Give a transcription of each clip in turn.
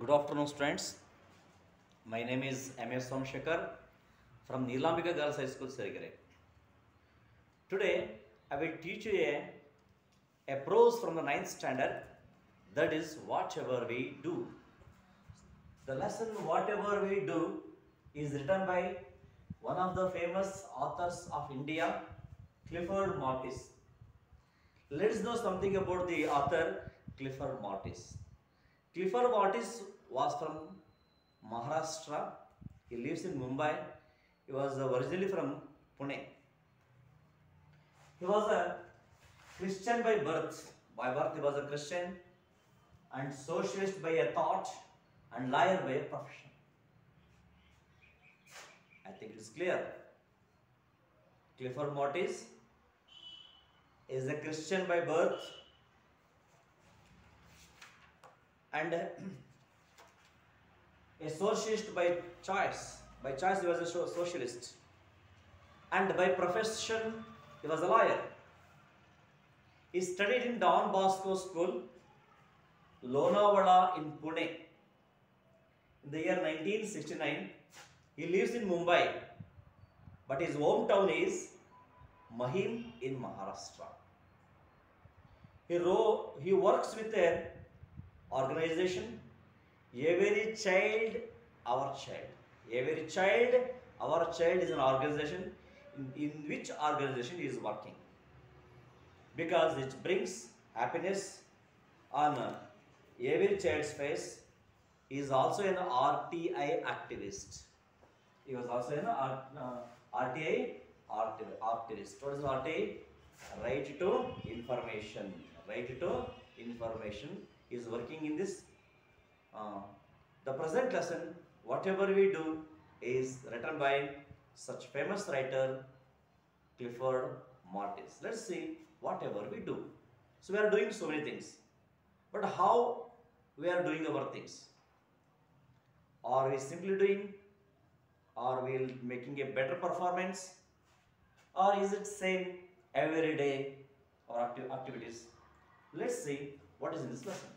Good afternoon, students. My name is M.S. Somshekar from Neelambika Girls High School, Serigere. Today, I will teach you a prose from the 9th standard, that is, whatever we do. The lesson, whatever we do, is written by one of the famous authors of India, Clifford Mortis. Let's know something about the author Clifford Mortis. Clifford Mortis was from Maharashtra. He lives in Mumbai. He was originally from Pune. He was a Christian by birth. By birth he was a Christian, and socialist by a thought, and liar by a profession. I think it's clear. Clifford Mortis is a Christian by birth and a socialist by choice. By choice he was a socialist, and by profession he was a lawyer. He studied in Don Bosco School, Lonavala in Pune. In the year 1969, he lives in Mumbai, but his hometown is Mahim in Maharashtra. He works with an organization, Every Child, Our Child. Every Child, Our Child is an organization in which organization he is working, because it brings happiness on every child's face. He is also an RTI activist. He was also an RTI activist. What is RTI? Right to information. Right to information. He is working in this. The present lesson, whatever we do, is written by such famous writer Clifford Mortis. Let's see whatever we do. So we are doing so many things, but how we are doing our things? Are we simply doing? Are we making a better performance? Or is it same every day or activities? Let's see what is in this lesson.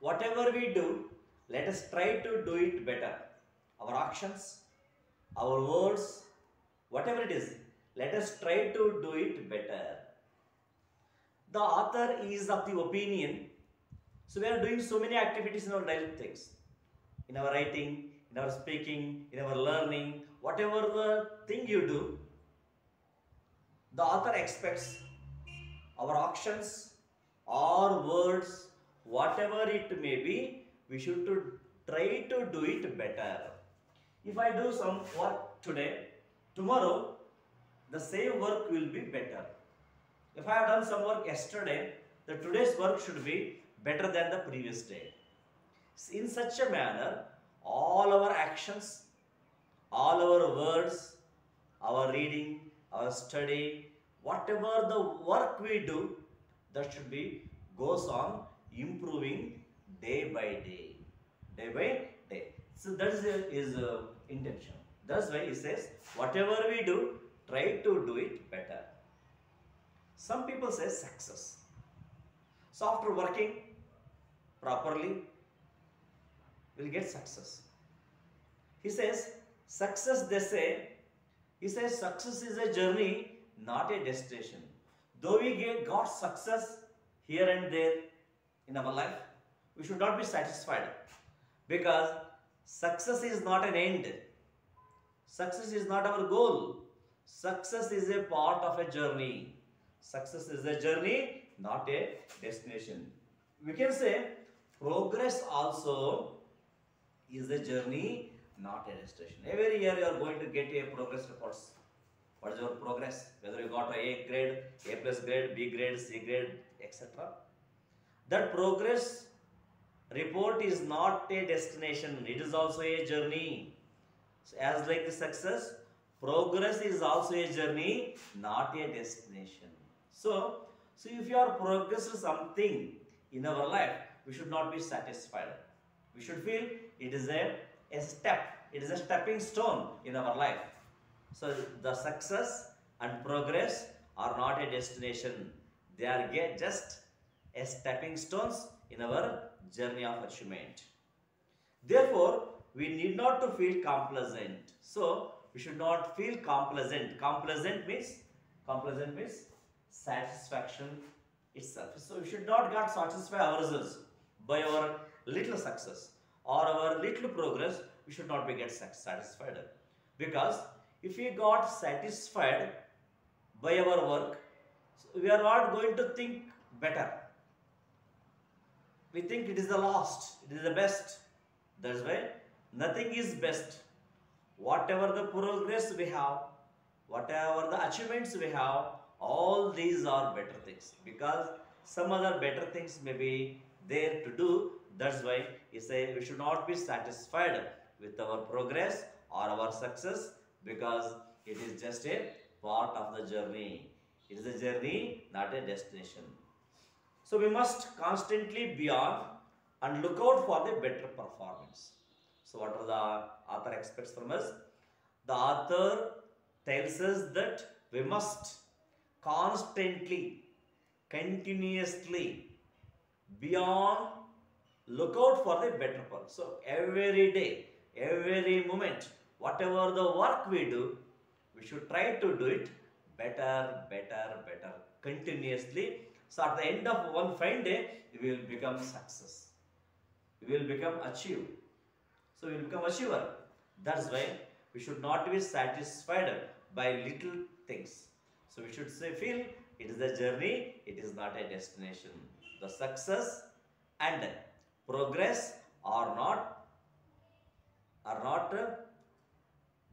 Whatever we do, let us try to do it better. Our actions, our words, whatever it is, let us try to do it better. The author is of the opinion, so we are doing so many activities in our daily things, in our writing, in our speaking, in our learning, whatever the thing you do, the author expects our actions, our words, whatever it may be, we should try to do it better. If I do some work today, tomorrow the same work will be better. If I have done some work yesterday, the today's work should be better than the previous day. In such a manner, all our actions, all our words, our reading, our study, whatever the work we do, that should be goes on improving day by day. Day by day. So that is his intention. That's why he says, whatever we do, try to do it better. Some people say success. So after working properly, we'll get success. He says, success, they say, he says success is a journey, not a destination. Though we got success here and there in our life, we should not be satisfied, because success is not an end. Success is not our goal. Success is a part of a journey. Success is a journey, not a destination. We can say progress also is a journey, not a destination. Every year you are going to get a progress reports. What is your progress? Whether you got A grade, A plus grade, B grade, C grade, etc. That progress report is not a destination. It is also a journey. So as like the success, progress is also a journey, not a destination. So if you are progressing something in our life, we should not be satisfied. We should feel it is a step. It is a stepping stone in our life. So the success and progress are not a destination. They are just as stepping stones in our journey of achievement. Therefore, we need not to feel complacent. So, we should not feel complacent. Complacent means satisfaction itself. So, we should not get satisfied ourselves by our little success or our little progress. We should not be get satisfied, because if we got satisfied by our work, we are not going to think better. We think it is the last, it is the best. That's why nothing is best. Whatever the progress we have, whatever the achievements we have, all these are better things, because some other better things may be there to do. That's why he say we should not be satisfied with our progress or our success, because it is just a part of the journey. It is a journey, not a destination. So we must constantly be on and look out for the better performance. So what are the author expects from us? The author tells us that we must constantly, continuously be on lookout for the better part. So every day, every moment, whatever the work we do, we should try to do it better, continuously. So at the end of one fine day, we will become success. We will become achieve. So we will become achiever. That's why we should not be satisfied by little things. So we should say, feel it is a journey, it is not a destination. The success and progress are not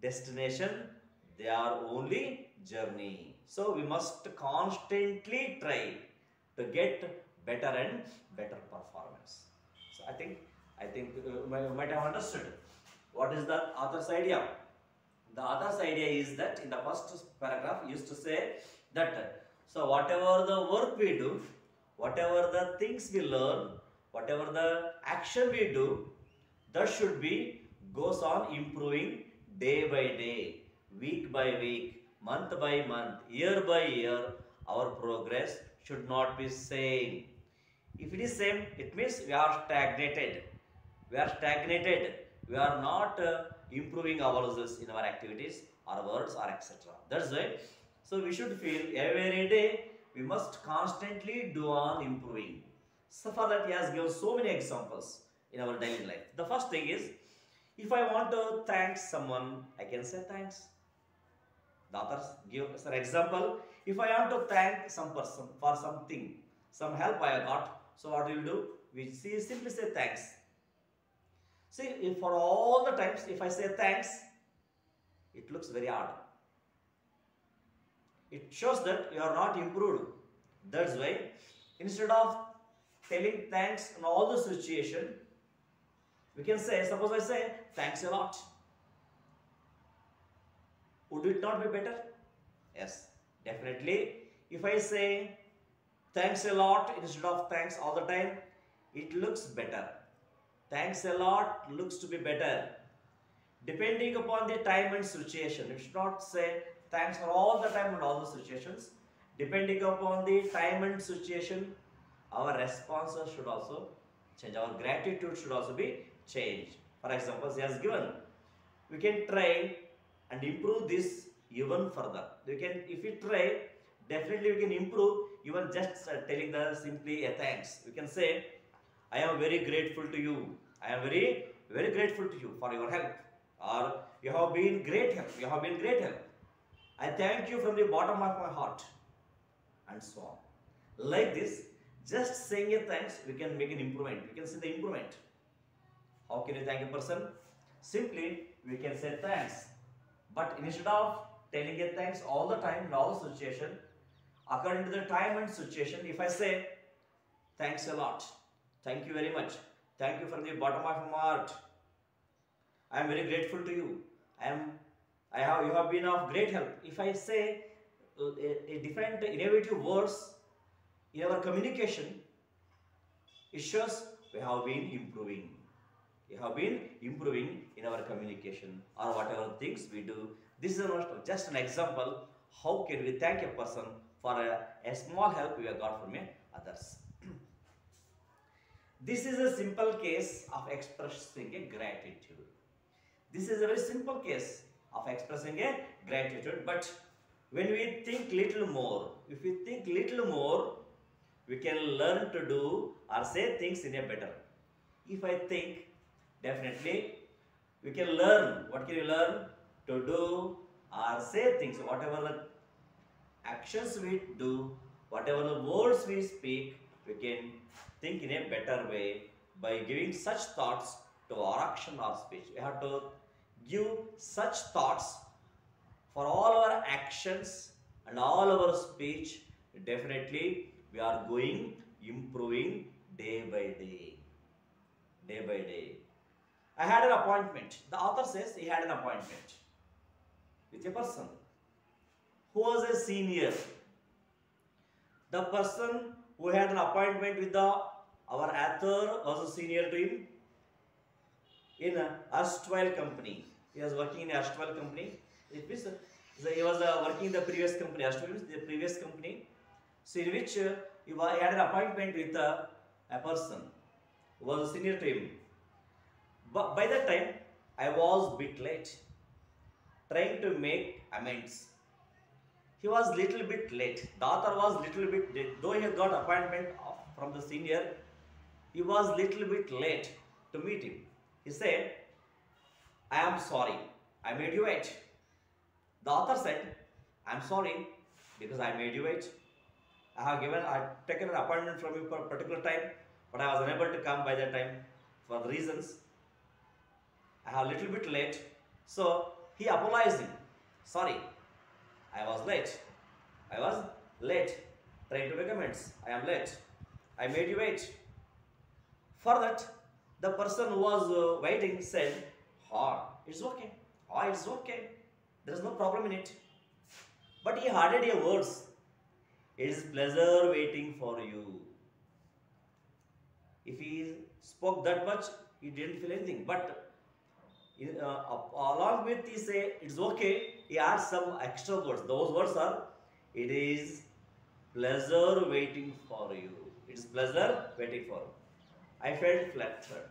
destination, they are only journey. So we must constantly try to get better and better performance. So I think you might have understood what is the author's idea. The author's idea is that in the first paragraph used to say that so whatever the work we do, whatever the things we learn, whatever the action we do, that should be goes on improving day by day, week by week, month by month, year by year. Our progress should not be same. If it is same, it means we are stagnated. We are stagnated. We are not improving ourselves in our activities, our words, or etc. That's why. So we should feel every day we must constantly do on improving. So for that, he has given so many examples in our daily life. The first thing is, if I want to thank someone, I can say thanks. The authors give an example. If I want to thank some person for something, some help I got, so what we will do? We simply say thanks. See, if for all the times, if I say thanks, it looks very hard. It shows that you are not improved. That's why, instead of telling thanks in all the situation, we can say, suppose I say, thanks a lot. Would it not be better? Yes, definitely. If I say, thanks a lot instead of thanks all the time, it looks better. Thanks a lot looks to be better. Depending upon the time and situation. You should not say thanks for all the time and all the situations. Depending upon the time and situation, our responses should also change. Our gratitude should also be changed. For example, he has given, we can try and improve this even further. We can, if we try, definitely we can improve even just telling the simply a thanks. We can say, I am very grateful to you. I am very grateful to you for your help. Or you have been great help. You have been great help. I thank you from the bottom of my heart. And so on. Like this, just saying a thanks, we can make an improvement. We can see the improvement. How can you thank a person? Simply, we can say thanks. But instead of telling a thanks all the time in all the situation, according to the time and situation, if I say thanks a lot, thank you very much, thank you from the bottom of my heart, I am very grateful to you, you have been of great help. If I say a different innovative words in our communication, it shows we have been improving. We have been improving in our communication or whatever things we do. This is just an example. How can we thank a person for a small help we have got from others? This is a simple case of expressing a gratitude. This is a very simple case of expressing a gratitude. But when we think little more, if we think little more, we can learn to do or say things in a better. If I think, definitely we can learn. What can you learn? To do or say things, whatever the actions we do, whatever the words we speak, we can think in a better way by giving such thoughts to our action or speech. We have to give such thoughts for all our actions and all our speech. Definitely we are going improving day by day. Day by day. I had an appointment. The author says he had an appointment with a person who was a senior. The person who had an appointment with our author was a senior to him in a erstwhile company. He was working in a erstwhile company. It means he was working in the previous company. Erstwhile means the previous company. So in which he had an appointment with a person who was a senior to him. But by that time, I was a bit late, trying to make amends. He was little bit late. The author was little bit late. Though he had got appointment from the senior, he was little bit late to meet him. He said, I am sorry, I made you wait. The author said, I am sorry because I made you wait. I have taken an appointment from you for a particular time, but I was unable to come by that time for the reasons. I have a little bit late. So he apologized him. Sorry, I was late. I was late. Trying to make amends. I am late. I made you wait. For that, the person who was waiting said, it's okay. It's okay. There is no problem in it. But he added a words. It is pleasure waiting for you. If he spoke that much, he didn't feel anything. But along with he say it's okay, he adds some extra words. Those words are, it is pleasure waiting for you. It is pleasure waiting for you. I felt flattered.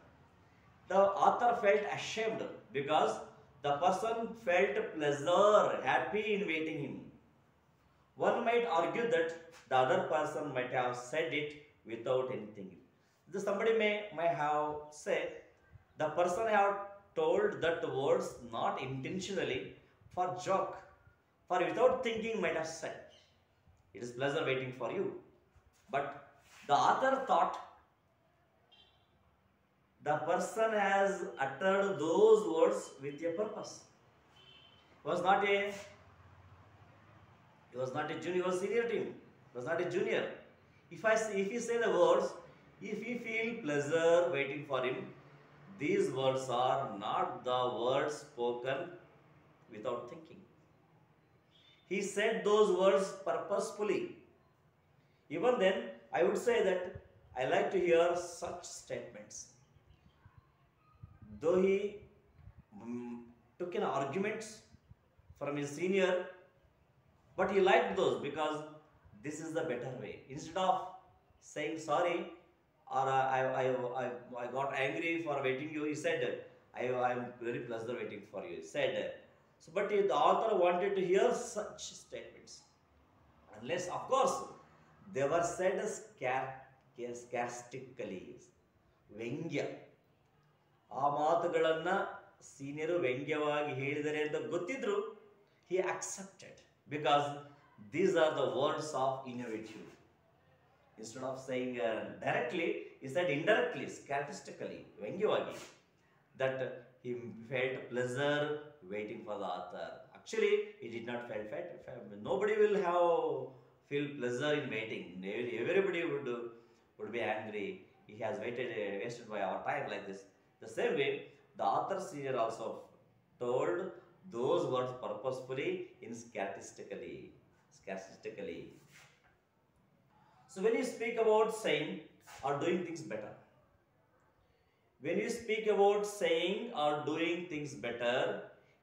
The author felt ashamed because the person felt pleasure, happy in waiting him. One might argue that the other person might have said it without anything. Somebody may have said the person have told that words not intentionally, for joke, for without thinking might have said, it is pleasure waiting for you. But the author thought the person has uttered those words with a purpose. He was not a junior, he was senior to him. He was not a junior. If he say the words, if he feel pleasure waiting for him, these words are not the words spoken without thinking. He said those words purposefully. Even then, I would say that I like to hear such statements. Though he took an argument from his senior, but he liked those because this is the better way. Instead of saying sorry, or I got angry for waiting you, he said, I am very pleasure waiting for you. He said, so, but the author wanted to hear such statements. Unless, of course, they were said sarcastically. ವ್ಯಂಗ್ಯ. ಆ ಮಾತುಗಳನ್ನ senior ವ್ಯಂಗ್ಯವಾಗಿ ಹೇಳಿದರೆ ಅಂತ ಗೊತ್ತಿದ್ರು, he accepted because these are the words of innovative. Instead of saying directly, he said indirectly, sarcastically, ವ್ಯಂಗ್ಯವಾಗಿ, that he felt pleasure waiting for the author. Actually, he did not feel nobody will feel pleasure in waiting. Everybody would be angry. He has wasted by our time like this. The same way, the author senior also told those words purposefully in sarcastically. So when you speak about saying or doing things better, when you speak about saying or doing things better,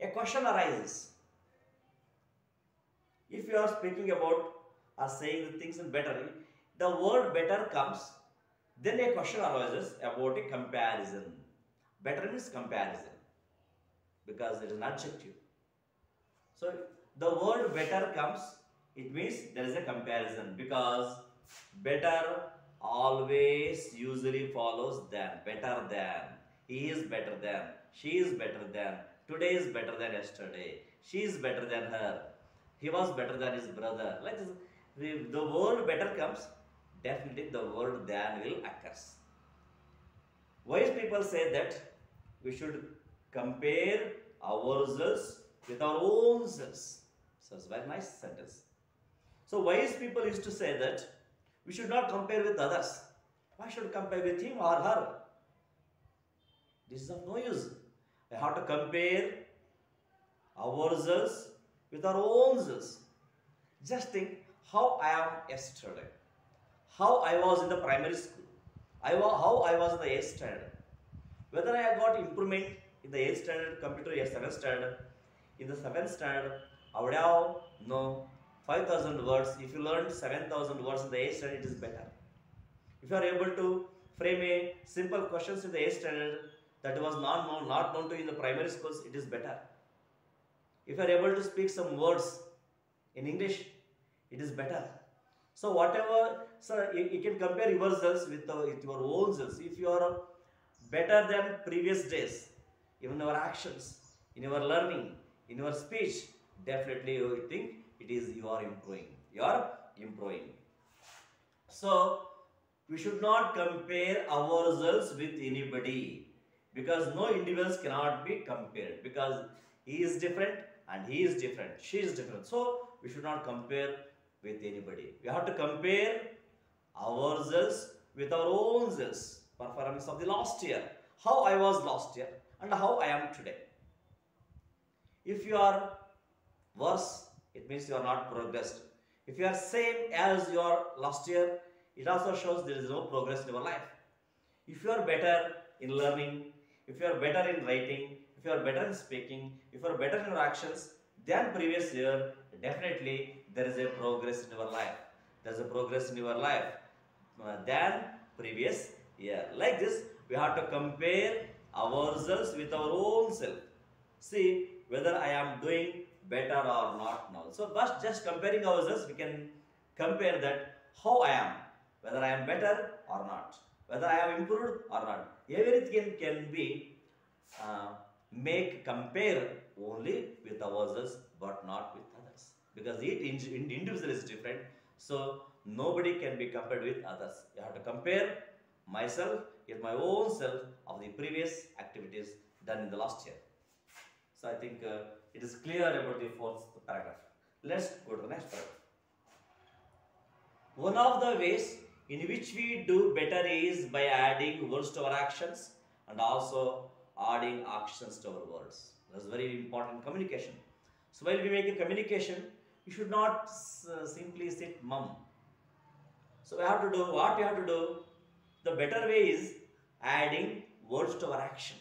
a question arises. If you are speaking about or saying the things in better, the word better comes Then a question arises about a comparison. Better means comparison because it is an adjective. So the word better comes, it means there is a comparison because better always usually follows than, better than, he is better than, she is better than, today is better than yesterday, she is better than her, he was better than his brother. Like this, the word better comes, definitely the word than will occurs. Wise people say that we should compare ourselves with our own selves. So it's a very nice sentence. So wise people used to say that we should not compare with others. Why should compare with him or her? This is of no use. I have to compare ourselves with our own selves. Just think how I am yesterday, how I was in the primary school, how I was in the 8th standard, whether I got improvement in the 8th standard computer or 7th standard. In the 7th standard, I would have know 5,000 words. If you learn 7,000 words in the 8th standard, it is better. If you are able to frame a simple questions in the 8th standard that was not known to you in the primary schools, it is better. If you are able to speak some words in English, it is better. So whatever, so you can compare yourselves with your own selves. If you are better than previous days, even your actions, in your learning, in your speech, definitely you think it is you are improving. You are improving. So we should not compare ourselves with anybody because no individuals cannot be compared because he is different and he is different, she is different. So we should not compare with anybody. We have to compare ourselves with our own selves. Performance of the last year, how I was last year and how I am today. If you are worse, it means you are not progressed. If you are same as your last year, it also shows there is no progress in your life. If you are better in learning, if you are better in writing, if you are better in speaking, if you are better in your actions than previous year, definitely there is a progress in your life. There is a progress in your life than previous year. Like this, we have to compare ourselves with our own self. See whether I am doing better or not now. So but just comparing ourselves, we can compare that how I am, whether I am better or not, whether I have improved or not. Everything can be make compare only with ourselves but not with others because each individual is different. So nobody can be compared with others. You have to compare myself with my own self of the previous activities done in the last year. So I think it is clear about the fourth paragraph. Let's go to the next paragraph. One of the ways in which we do better is by adding words to our actions and also adding actions to our words. That's very important communication. So while we make a communication, you should not simply sit mum. So we have to do what we have to do. The better way is adding words to our action.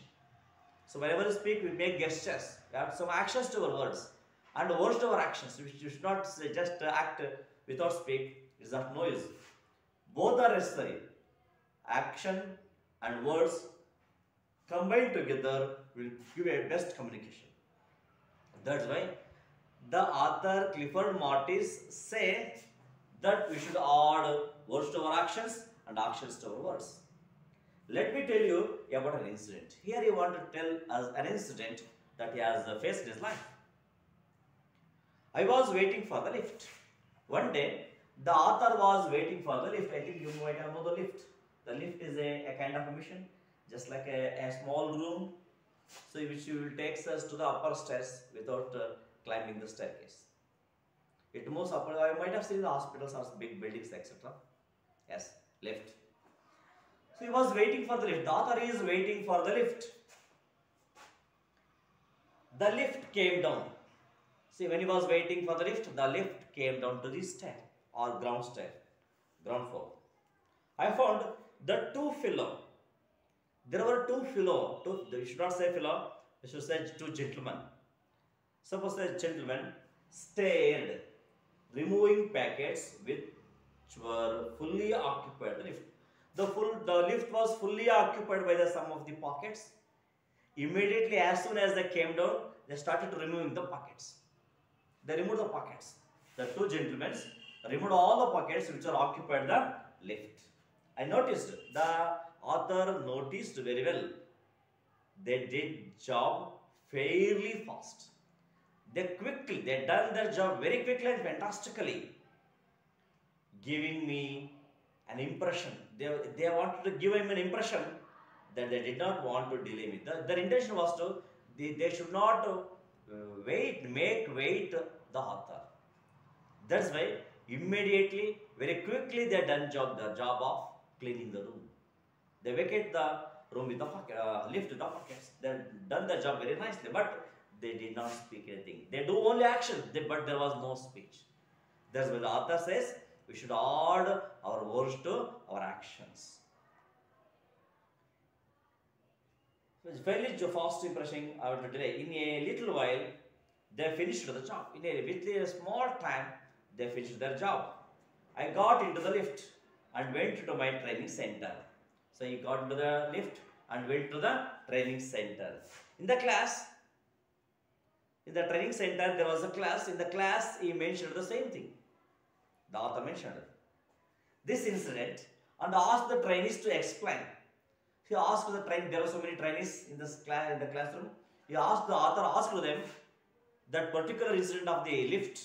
So whenever we speak, we make gestures. We have some actions to our words and words to our actions. You should not just act without speak. It is of no use. Both are necessary. Action and words combined together will give a best communication. That's why the author Clifford Martis say that we should add words to our actions and actions to our words. Let me tell you about an incident. Here he want to tell us an incident that he has faced in his life. I was waiting for the lift. One day, the author was waiting for the lift. I think you might have known the lift. The lift is a kind of a machine, just like a small room, so which will takes us to the upper stairs without climbing the staircase. It moves up. I might have seen the hospitals or big buildings, etc. Yes, lift. So he was waiting for the lift. The author is waiting for the lift. The lift came down. See, when he was waiting for the lift came down to the stair or ground floor. I found the two fellow. There were two fellow. You should not say fellow. You should say two gentlemen. Suppose the gentleman stared, removing packets which were fully occupied the lift. The lift was fully occupied by the some of the pockets. Immediately, as soon as they came down, they started removing the pockets. They removed the pockets. The two gentlemen removed all the pockets which are occupied the lift. I noticed, the author noticed very well. They did job fairly fast. They done their job very quickly and fantastically, giving me an impression. They wanted to give him an impression that they did not want to delay me. Their intention was to, they should not make wait the author. That's why immediately, very quickly they done the job of cleaning the room. They vacate the room with the lift the pockets. They done the job very nicely, but they did not speak anything. They do only action, but there was no speech. That's why the author says we should add our words to our actions. So it's fairly fast impressing our delay. In a little while, they finished the job. Within a small time, they finished their job. I got into the lift and went to my training center. So he got into the lift and went to the training center. In the class, in the training center, there was a class. In the class, he mentioned the same thing. The author mentioned this incident and asked the trainees to explain. He asked the train. There were so many trainees in this class, in the classroom. He asked the author asked them that particular incident of the lift,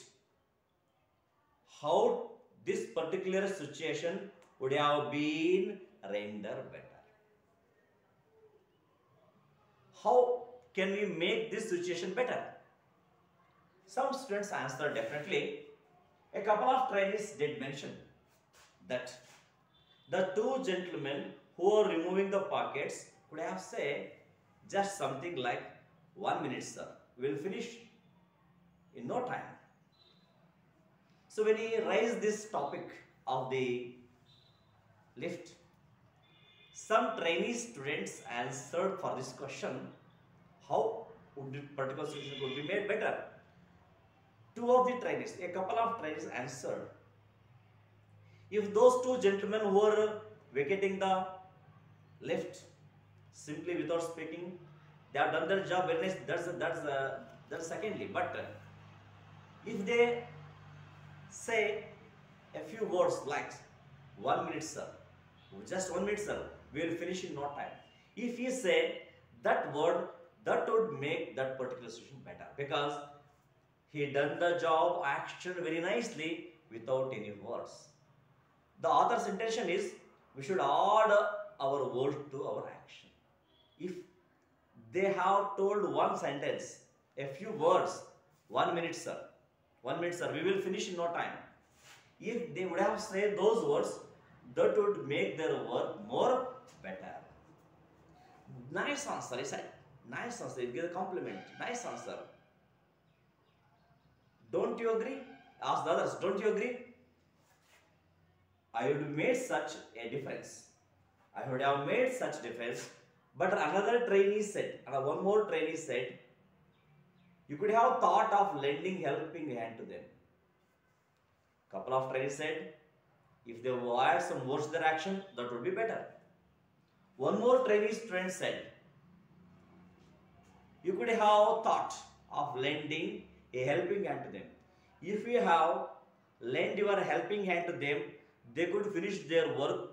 how this particular situation would have been rendered better. How can we make this situation better? Some students answered definitely. A couple of trainees did mention that the two gentlemen who are removing the pockets could have said just something like, 1 minute sir, we will finish in no time. So when he raised this topic of the lift, some trainee students answered for this question, how would the particular situation could be made better? Two of the trainees, a couple of trainees answered, if those two gentlemen who were vacating the lift simply without speaking, they have done their job very nice. That's secondly. But if they say a few words like 1 minute sir, just 1 minute sir, we will finish in no time. If he say that word, that would make that particular situation better, because he done the job action very nicely without any words. The author's intention is we should add our word to our action. If they have told one sentence, a few words, 1 minute sir, 1 minute sir, we will finish in no time. If they would have said those words, that would make their work more better. Nice answer, he said. Nice answer, he gave a compliment. Nice answer. Don't you agree? Ask the others, don't you agree? I would have made such a difference. I would have made such difference. But another trainee said, and one more trainee said, you could have thought of lending helping hand to them. Couple of trainees said, if they add some words to their action, that would be better. One more trainee student said, you could have thought of lending a helping hand to them. If you have lent your helping hand to them, they could finish their work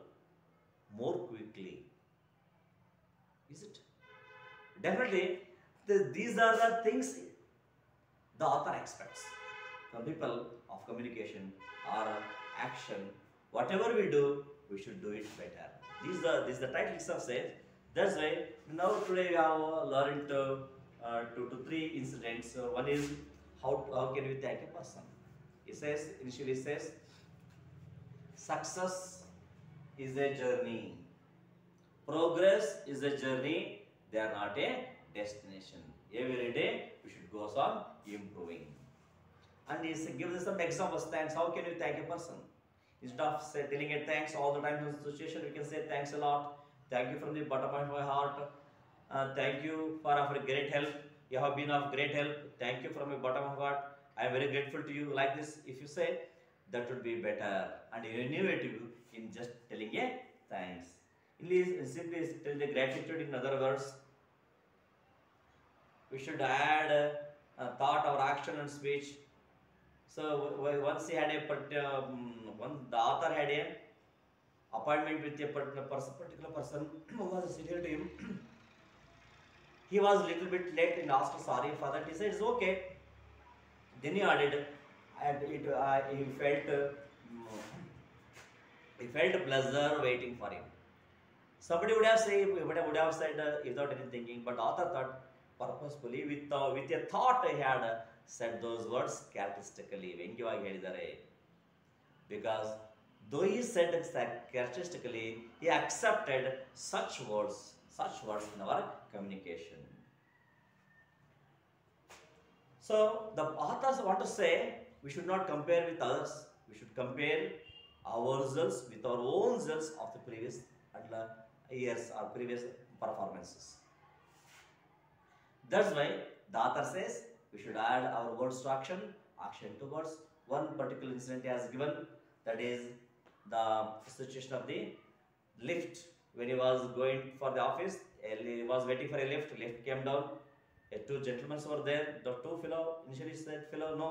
more quickly. Is it? Definitely, these are the things the author expects from people of communication or action. Whatever we do, we should do it better. This is the title itself says. That's why now today we have learned 2 to 3 incidents. So one is how can we thank a person? It says, initially it says, success is a journey. Progress is a journey. They are not a destination. Every day we should go on improving. And he gives us some examples. Thanks. How can you thank a person? Instead of telling a thanks all the time in the situation, we can say thanks a lot. Thank you from the bottom of my heart. Thank you for offering great help. You have been of great help. Thank you from the bottom of my heart. I am very grateful to you. Like this, if you say, that would be better and innovative in just telling a thanks. simply tell the gratitude in other words. We should add thought or action and speech. So once he had a the author had a appointment with a particular person who was senior to him. He was little bit late and asked sorry for that. He said it's okay. Then he added, and he felt pleasure waiting for him. Somebody would have said without any thinking, but author thought purposefully with a thought he had said those words characteristically. ವ್ಯಂಗ್ಯವಾಗಿ ಹೇಳಿದ್ದಾರೆ. Because though he said characteristically, he accepted such words in our communication. So the authors want to say we should not compare with others. We should compare ourselves with our own selves of the previous years or previous performances. That's why the author says we should add our words to action, action to words. One particular incident he has given, that is the situation of the lift. When he was going for the office, he was waiting for a lift came down. Two gentlemen were there. The two fellow initially said, fellow, no,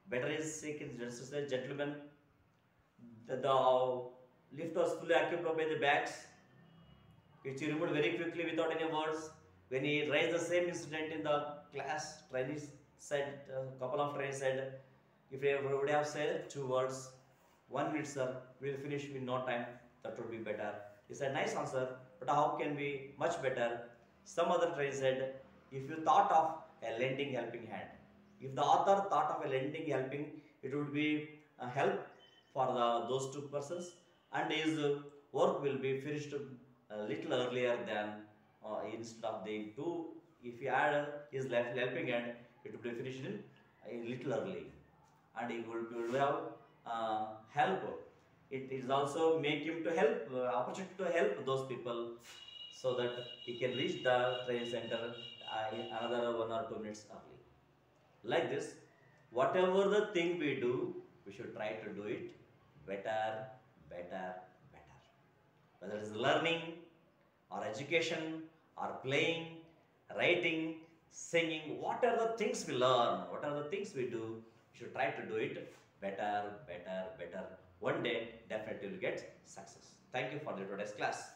better is sick. Just said, gentlemen, the lift was fully occupied by the bags, which he removed very quickly without any words. When he raised the same incident in the class, trainees said, a couple of trainees said, if he would have said 2 words, 1 minute sir, we will finish in no time, that would be better. He said, nice answer, but how can be much better? Some other trainee said, if you thought of a lending helping hand, if the author thought of a lending helping, it would be a help for those 2 persons, and his work will be finished a little earlier than instead of the 2. If you add his helping hand, it will be finished in a little early, and he will have help. It is also make him to help, opportunity to help those people, so that he can reach the training center in another 1 or 2 minutes early. Like this, whatever the thing we do, we should try to do it better. Whether it is learning or education or playing, writing, singing, what are the things we learn, what are the things we do, we should try to do it better. One day, definitely will get success. Thank you for the today's class.